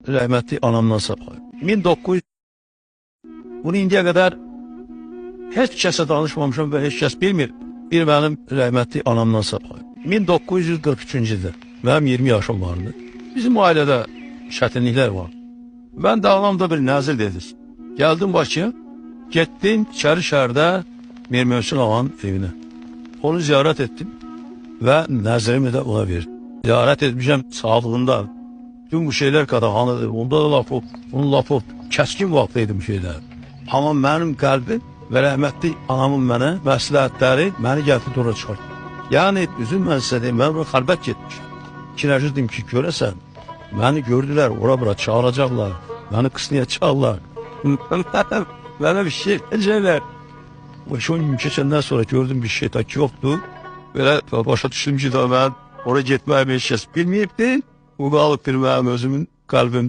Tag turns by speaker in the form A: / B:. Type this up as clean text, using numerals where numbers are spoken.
A: rəhmətli anamdan saxlayıb. 1900 bunu indiyə qədər heç kəsə danışmamışam və heç kəs bilmir. Bir mənim rəhmətli anamdan saxlayıb. 1943-cü ildə mənim 20 yaşım vardı. Bizim ailədə çətinliklər var. Mən də anamda bir nəzir dedik. Gəldim Bakıya, getdim İçəri şəhərdə Mir Mövsün ağanın evinə. Onu ziyarət etdim və nəzirimi də ona verdim. Ziyarət etmişəm sağlığında. Tüm bu şeylər qadağanıdır. Onda da laf o, onun lafı kəskin vaxtıydı bu şeylər. Amma mənim qəlbim və rəhmətli anamın mənə məsləhətləri məni gətirdi ora çıxartdı. Yəni, üzüm mən sizə deyim, mən oraya xəlbət getmişəm. İkinəcədim ki, görəsən, məni gördülər, ora-bura çağıracaqlar, məni qıslayacaqlar. Mənə bir şey edəcəklər. 5-10 gün keçəndən sonra gördüm bir şey taki yoxdur. Belə başa düşdüm ki, mən oraya getməyimi heç kəs bilməyibdir. Bu qalıb bir mənim özümün qəlbimdə.